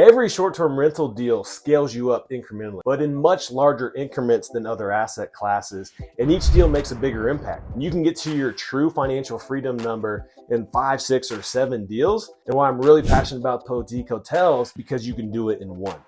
Every short-term rental deal scales you up incrementally, but in much larger increments than other asset classes, and each deal makes a bigger impact. You can get to your true financial freedom number in 5, 6, or 7 deals, and why I'm really passionate about boutique hotels, because you can do it in one.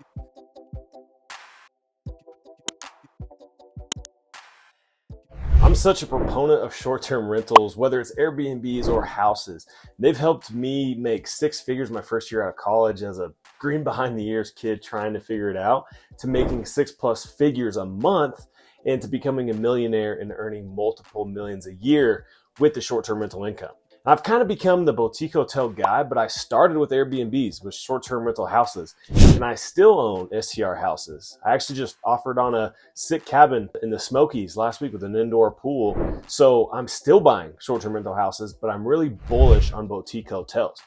I'm such a proponent of short-term rentals, whether it's Airbnbs or houses. They've helped me make 6 figures my first year out of college as a green behind the ears kid trying to figure it out, to making 6+ figures a month, and to becoming a millionaire and earning multiple millions a year with the short-term rental income. I've kind of become the boutique hotel guy, but I started with Airbnbs, with short-term rental houses, and I still own STR houses. I actually just offered on a sick cabin in the Smokies last week with an indoor pool. So I'm still buying short-term rental houses, but I'm really bullish on boutique hotels.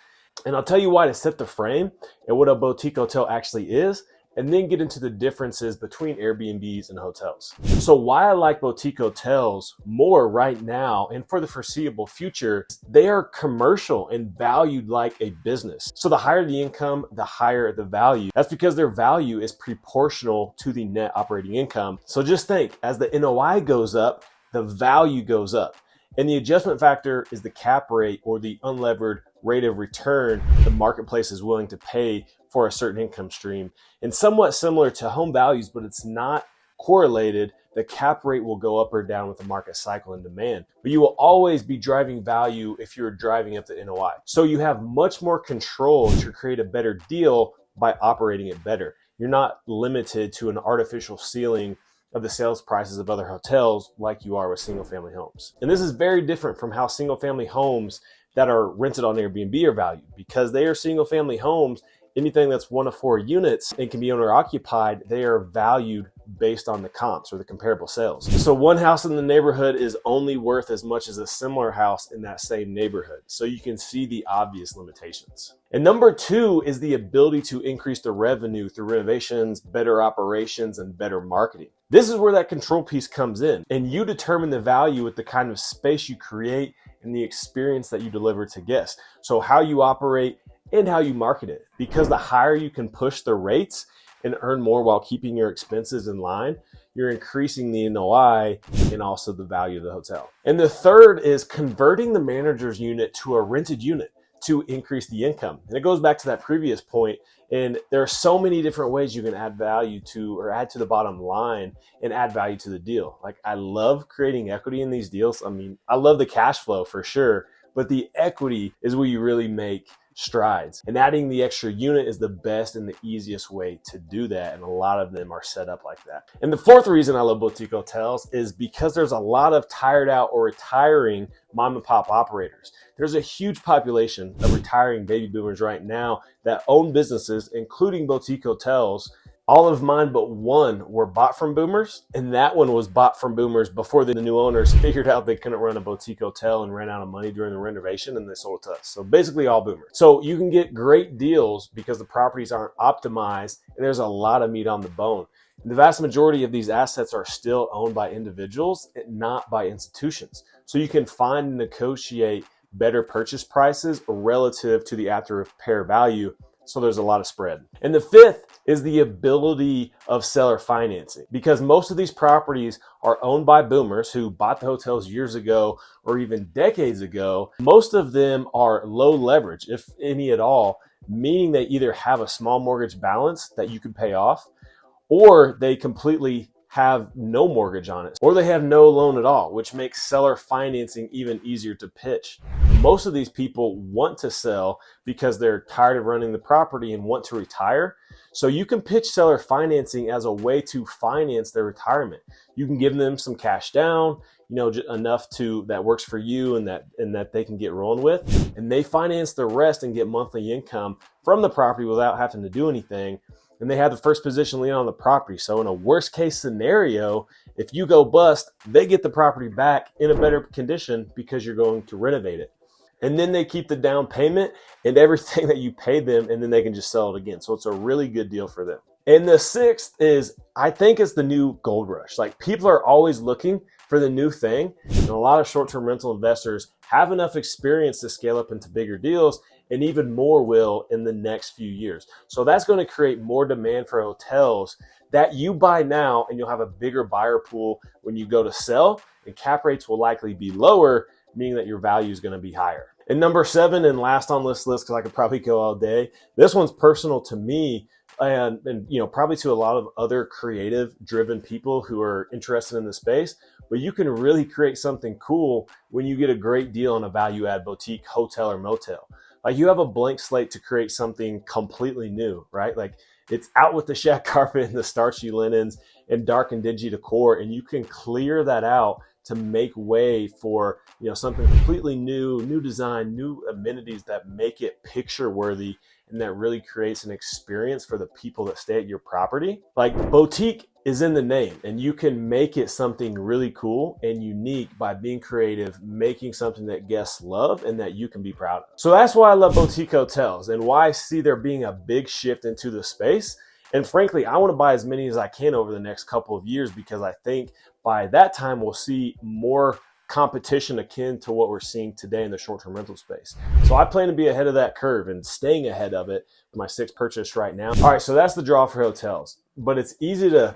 And I'll tell you why to set the frame and what a boutique hotel actually is, and then get into the differences between Airbnbs and hotels. So why I like boutique hotels more right now and for the foreseeable future, they are commercial and valued like a business. So the higher the income, the higher the value. That's because their value is proportional to the net operating income. So just think, as the NOI goes up, the value goes up. And the adjustment factor is the cap rate, or the unlevered rate of return the marketplace is willing to pay for a certain income stream. And somewhat similar to home values, but it's not correlated, the cap rate will go up or down with the market cycle and demand. But you will always be driving value if you're driving up the NOI. So you have much more control to create a better deal by operating it better. You're not limited to an artificial ceiling of the sales prices of other hotels like you are with single family homes. And this is very different from how single family homes that are rented on Airbnb are valued, because they are single family homes. Anything that's 1 of 4 units and can be owner occupied, they are valued based on the comps or the comparable sales. So one house in the neighborhood is only worth as much as a similar house in that same neighborhood. So you can see the obvious limitations. And number 2 is the ability to increase the revenue through renovations, better operations, and better marketing. This is where that control piece comes in, and you determine the value with the kind of space you create and the experience that you deliver to guests. So how you operate and how you market it, because the higher you can push the rates and earn more while keeping your expenses in line, you're increasing the NOI and also the value of the hotel. And the third is converting the manager's unit to a rented unit to increase the income. And it goes back to that previous point. And there are so many different ways you can add value to, or add to the bottom line and add value to the deal. Like, I love creating equity in these deals. I mean, I love the cash flow for sure, but the equity is where you really make strides. And adding the extra unit is the best and the easiest way to do that. And a lot of them are set up like that. And the fourth reason I love boutique hotels is because there's a lot of tired out or retiring mom and pop operators. There's a huge population of retiring baby boomers right now that own businesses, including boutique hotels. All of mine but one were bought from boomers, and that one was bought from boomers before the new owners figured out they couldn't run a boutique hotel and ran out of money during the renovation, and they sold it to us. So basically all boomers. So you can get great deals because the properties aren't optimized and there's a lot of meat on the bone. And the vast majority of these assets are still owned by individuals and not by institutions. So you can find and negotiate better purchase prices relative to the after repair value. So there's a lot of spread. And the fifth is the ability of seller financing, because most of these properties are owned by boomers who bought the hotels years ago or even decades ago. Most of them are low leverage, if any at all, meaning they either have a small mortgage balance that you can pay off, or they completely have no mortgage on it, or they have no loan at all, which makes seller financing even easier to pitch. Most of these people want to sell because they're tired of running the property and want to retire. So you can pitch seller financing as a way to finance their retirement. You can give them some cash down, enough that works for you and that they can get rolling with, and they finance the rest and get monthly income from the property without having to do anything. And they have the first position lien on the property. So in a worst case scenario, if you go bust, they get the property back in a better condition because you're going to renovate it. And then they keep the down payment and everything that you paid them, and then they can just sell it again. So it's a really good deal for them. And the sixth is, I think it's the new gold rush. Like, people are always looking for the new thing. And a lot of short-term rental investors have enough experience to scale up into bigger deals and even more will in the next few years. So that's going to create more demand for hotels that you buy now, and you'll have a bigger buyer pool when you go to sell, and cap rates will likely be lower, meaning that your value is going to be higher. And number 7, and last on this list, because I could probably go all day, this one's personal to me, and probably to a lot of other creative driven people who are interested in the space. But you can really create something cool when you get a great deal on a value add boutique hotel or motel. Like, you have a blank slate to create something completely new, right? Like, it's out with the shag carpet and the starchy linens and dark and dingy decor, and you can clear that out to make way for something completely new design, new amenities that make it picture worthy, and that really creates an experience for the people that stay at your property. Like, boutique is in the name, and you can make it something really cool and unique by being creative, making something that guests love and that you can be proud of. So that's why I love boutique hotels and why I see there being a big shift into the space. And frankly, I want to buy as many as I can over the next couple of years, because I think by that time we'll see more competition akin to what we're seeing today in the short-term rental space. So I plan to be ahead of that curve and staying ahead of it for my 6th purchase right now. All right, so that's the draw for hotels. But it's easy to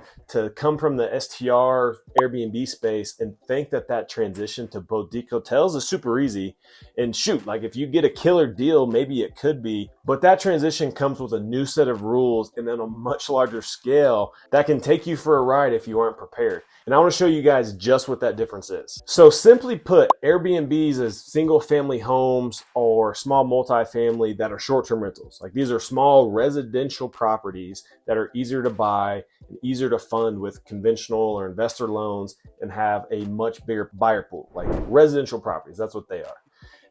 come from the STR Airbnb space and think that transition to boutique hotels is super easy. And shoot, like, if you get a killer deal, maybe it could be. But that transition comes with a new set of rules and then a much larger scale that can take you for a ride if you aren't prepared. And I want to show you guys just what that difference is. So simply put, Airbnbs is single family homes or small multifamily that are short-term rentals. Like, these are small residential properties that are easier to buy and easier to fund with conventional or investor loans and have a much bigger buyer pool. Like, residential properties, that's what they are.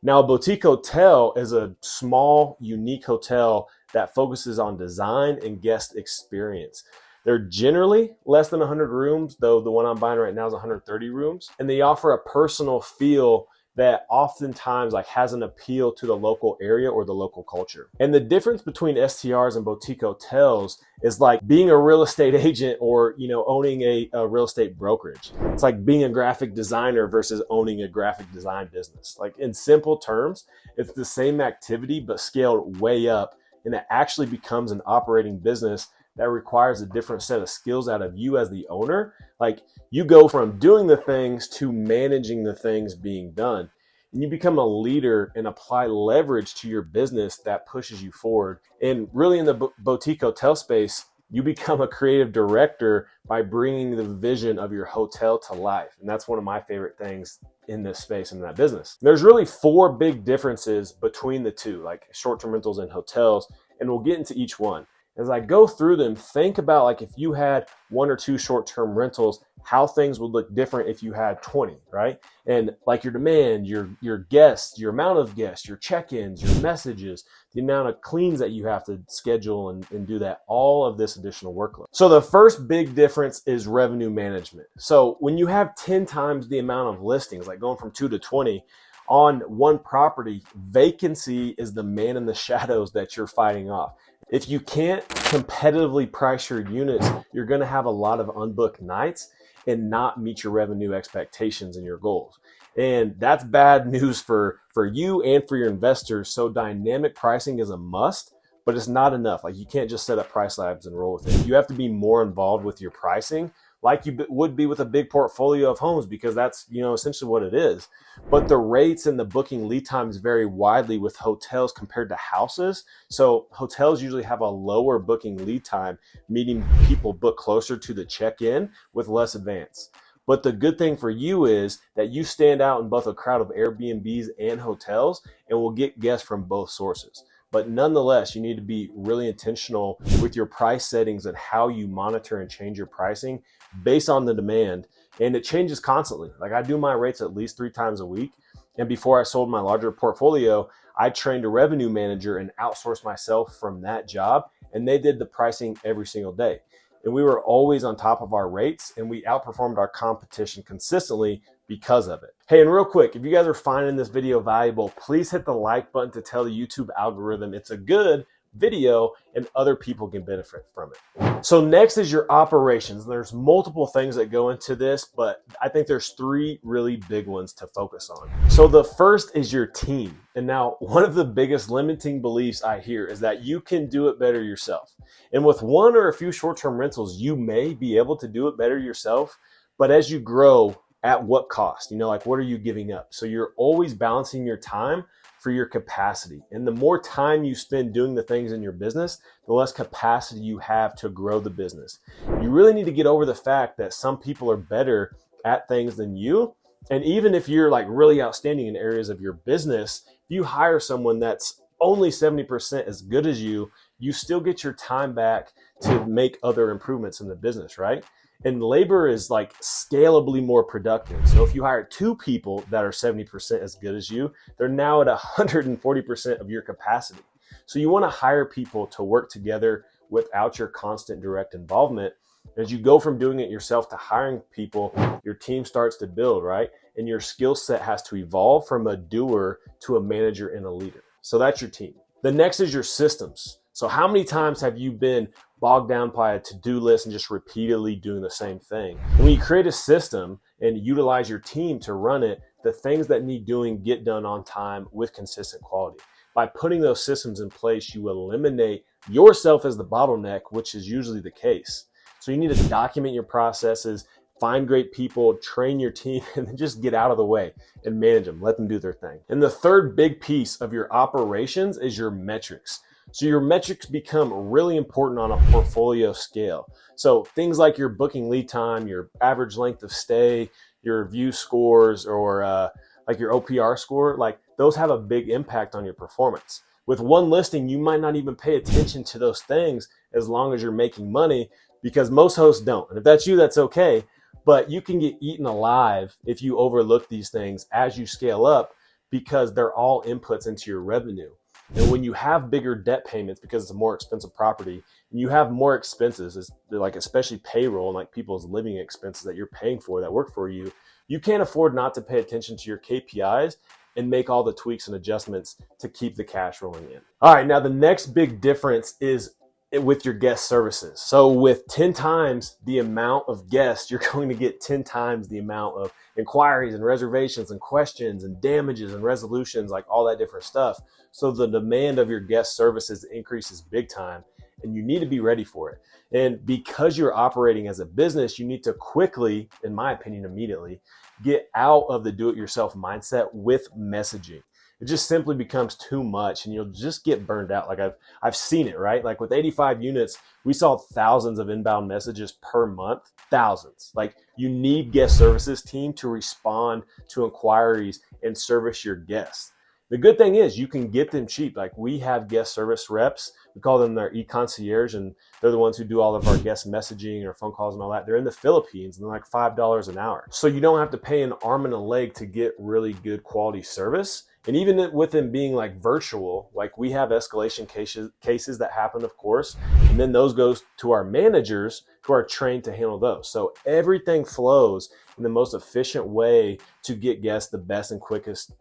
Now, a boutique hotel is a small, unique hotel that focuses on design and guest experience. They're generally less than 100 rooms, though the one I'm buying right now is 130 rooms. And they offer a personal feel that oftentimes has an appeal to the local area or the local culture. And the difference between STRs and boutique hotels is like being a real estate agent or owning a real estate brokerage. It's like being a graphic designer versus owning a graphic design business. Like, in simple terms, it's the same activity but scaled way up, and it actually becomes an operating business that requires a different set of skills out of you as the owner. Like, you go from doing the things to managing the things being done. And you become a leader and apply leverage to your business that pushes you forward. And really, in the boutique hotel space, you become a creative director by bringing the vision of your hotel to life. And that's one of my favorite things in this space and that business. There's really 4 big differences between the two, like short-term rentals and hotels, and we'll get into each one. As I go through them, think about, like, if you had 1 or 2 short-term rentals, how things would look different if you had 20, right? And like, your demand, your guests, your amount of guests, your check-ins, your messages, the amount of cleans that you have to schedule and do that, all of this additional workload. So the first big difference is revenue management. So when you have 10 times the amount of listings, like going from 2 to 20, on one property, vacancy is the man in the shadows that you're fighting off. If you can't competitively price your units, you're going to have a lot of unbooked nights and not meet your revenue expectations and your goals. And that's bad news for you and for your investors. So dynamic pricing is a must, but it's not enough. Like, you can't just set up price labs and roll with it. You have to be more involved with your pricing, like you would be with a big portfolio of homes, because that's essentially what it is. But the rates and the booking lead times vary widely with hotels compared to houses. So hotels usually have a lower booking lead time, meaning people book closer to the check-in with less advance. But the good thing for you is that you stand out in both a crowd of Airbnbs and hotels, and will get guests from both sources. But nonetheless, you need to be really intentional with your price settings and how you monitor and change your pricing based on the demand. And it changes constantly. Like, I do my rates at least 3 times a week. And before I sold my larger portfolio, I trained a revenue manager and outsourced myself from that job. And they did the pricing every single day. And we were always on top of our rates, and we outperformed our competition consistently because of it. Hey, and real quick, if you guys are finding this video valuable, please hit the like button to tell the YouTube algorithm it's a good video, and other people can benefit from it. So next is your operations. There's multiple things that go into this, but I think there's three really big ones to focus on. So the first is your team. And now one of the biggest limiting beliefs I hear is that you can do it better yourself. And with one or a few short-term rentals, you may be able to do it better yourself, but as you grow, at what cost? Like what are you giving up? So you're always balancing your time for your capacity. And the more time you spend doing the things in your business, the less capacity you have to grow the business. You really need to get over the fact that some people are better at things than you. And even if you're like really outstanding in areas of your business, if you hire someone that's only 70% as good as you, you still get your time back to make other improvements in the business, right? And labor is like scalably more productive. So if you hire two people that are 70% as good as you, they're now at 140% of your capacity. So you want to hire people to work together without your constant direct involvement. As you go from doing it yourself to hiring people, your team starts to build, right? And your skill set has to evolve from a doer to a manager and a leader. So that's your team. The next is your systems. So how many times have you been bogged down by a to-do list and just repeatedly doing the same thing? And when you create a system and utilize your team to run it, the things that need doing get done on time with consistent quality. By putting those systems in place, you eliminate yourself as the bottleneck, which is usually the case. So you need to document your processes, find great people, train your team, and then just get out of the way and manage them. Let them do their thing. And the third big piece of your operations is your metrics. So your metrics become really important on a portfolio scale. So things like your booking lead time, your average length of stay, your review scores, or like your OPR score, like those have a big impact on your performance. With one listing, you might not even pay attention to those things as long as you're making money, because most hosts don't. And if that's you, that's okay. But you can get eaten alive if you overlook these things as you scale up, because they're all inputs into your revenue. And when you have bigger debt payments, because it's a more expensive property, and you have more expenses, like especially payroll and like people's living expenses that you're paying for that work for you, you can't afford not to pay attention to your KPIs and make all the tweaks and adjustments to keep the cash rolling in. All right, now the next big difference is with your guest services. So with 10 times the amount of guests, you're going to get 10 times the amount of inquiries and reservations and questions and damages and resolutions, like all that different stuff. So the demand of your guest services increases big time, and you need to be ready for it. And because you're operating as a business, you need to quickly, in my opinion, immediately get out of the do-it-yourself mindset with messaging. It just simply becomes too much, and you'll just get burned out. Like I've seen it, right? Like with 85 units, we saw thousands of inbound messages per month, thousands. Like you need guest services team to respond to inquiries and service your guests. The good thing is you can get them cheap. Like we have guest service reps. We call them their e-concierge, and they're the ones who do all of our guest messaging or phone calls and all that. They're in the Philippines, and they're like $5 an hour. So you don't have to pay an arm and a leg to get really good quality service. And even with them being like virtual, like we have escalation cases that happen, of course, and then those goes to our managers who are trained to handle those. So everything flows in the most efficient way to get guests the best and quickest,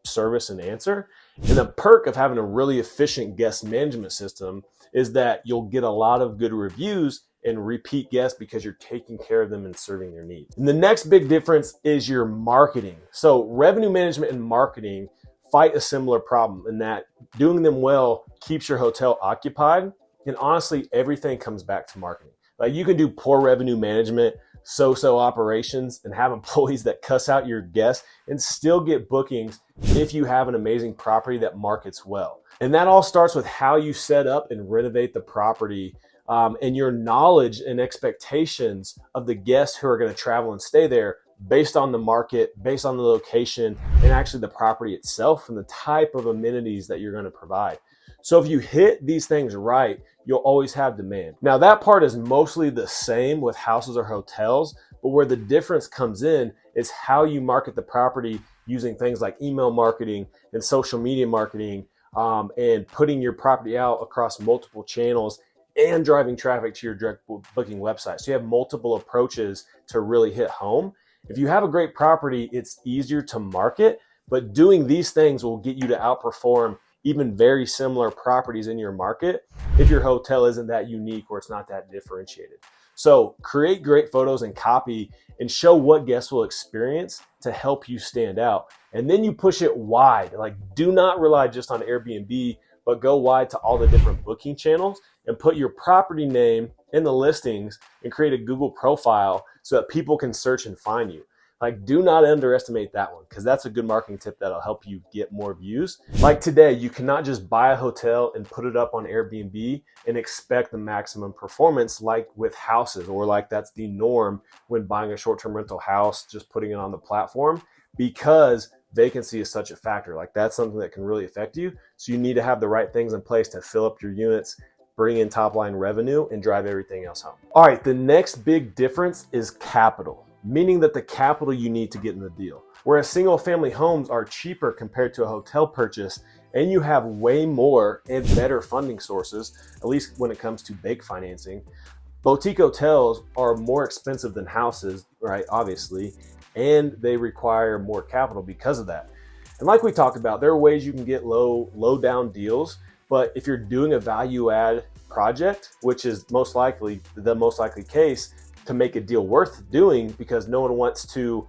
service and answer. And the perk of having a really efficient guest management system is that you'll get a lot of good reviews and repeat guests because you're taking care of them and serving their needs. And the next big difference is your marketing. So revenue management and marketing fight a similar problem in that doing them well keeps your hotel occupied. And honestly, everything comes back to marketing. Like you can do poor revenue management, so-so operations, and have employees that cuss out your guests and still get bookings if you have an amazing property that markets well. And that all starts with how you set up and renovate the property, and your knowledge and expectations of the guests who are going to travel and stay there based on the market, based on the location, and actually the property itself and the type of amenities that you're going to provide. So if you hit these things right, you'll always have demand. Now that part is mostly the same with houses or hotels, but where the difference comes in is how you market the property using things like email marketing and social media marketing, and putting your property out across multiple channels and driving traffic to your direct booking website. So you have multiple approaches to really hit home. If you have a great property, it's easier to market, but doing these things will get you to outperform even very similar properties in your market if your hotel isn't that unique or it's not that differentiated. So create great photos and copy and show what guests will experience to help you stand out. And then you push it wide. Like, do not rely just on Airbnb, but go wide to all the different booking channels and put your property name in the listings and create a Google profile so that people can search and find you. Like, do not underestimate that one, because that's a good marketing tip that'll help you get more views. Like today, you cannot just buy a hotel and put it up on Airbnb and expect the maximum performance like with houses, or like that's the norm when buying a short-term rental house, just putting it on the platform, because vacancy is such a factor. Like, that's something that can really affect you. So you need to have the right things in place to fill up your units, bring in top line revenue, and drive everything else home. All right, the next big difference is capital, meaning that the capital you need to get in the deal. Whereas single family homes are cheaper compared to a hotel purchase, and you have way more and better funding sources, at least when it comes to bank financing, boutique hotels are more expensive than houses, right? Obviously, and they require more capital because of that. And like we talked about, there are ways you can get low down deals, but if you're doing a value add project, which is the most likely case, to make a deal worth doing, because no one wants to,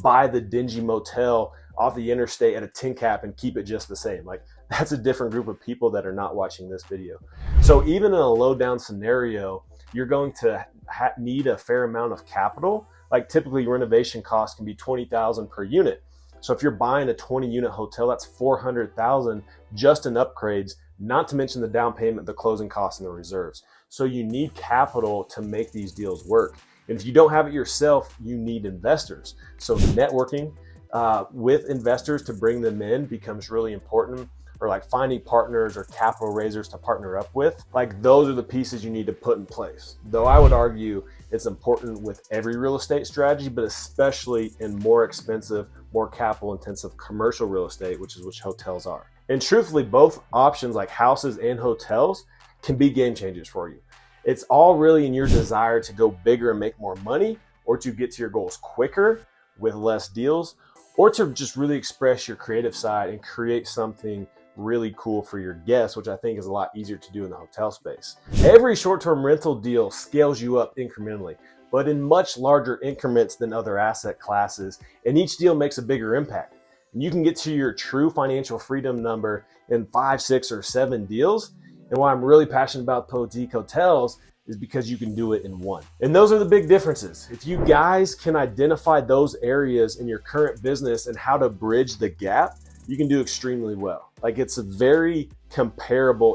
buy the dingy motel off the interstate at a 10 cap and keep it just the same. Like, that's a different group of people that are not watching this video. So even in a low down scenario, you're going to need a fair amount of capital. Like, typically renovation costs can be $20,000 per unit. So if you're buying a 20 unit hotel, that's $400,000 just in upgrades, not to mention the down payment, the closing costs, and the reserves. So you need capital to make these deals work. And if you don't have it yourself, you need investors. So networking with investors to bring them in becomes really important, or like finding partners or capital raisers to partner up with. Like, those are the pieces you need to put in place. Though I would argue it's important with every real estate strategy, but especially in more expensive, more capital intensive commercial real estate, which hotels are. And truthfully, both options, like houses and hotels, can be game changers for you. It's all really in your desire to go bigger and make more money, or to get to your goals quicker with less deals, or to just really express your creative side and create something really cool for your guests, which I think is a lot easier to do in the hotel space. Every short-term rental deal scales you up incrementally, but in much larger increments than other asset classes, and each deal makes a bigger impact. And you can get to your true financial freedom number in 5, 6, or 7 deals. And why I'm really passionate about boutique hotels is because you can do it in one. And those are the big differences. If you guys can identify those areas in your current business and how to bridge the gap, you can do extremely well. Like, it's a very comparable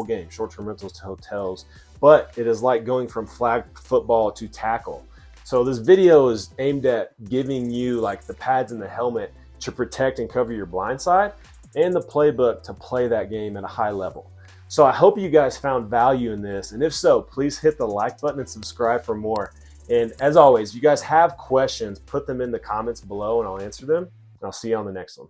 game, short-term rentals to hotels, but it is like going from flag football to tackle. So this video is aimed at giving you like the pads and the helmet to protect and cover your blind side, and the playbook to play that game at a high level. So I hope you guys found value in this. And if so, please hit the like button and subscribe for more. And as always, if you guys have questions, put them in the comments below and I'll answer them. And I'll see you on the next one.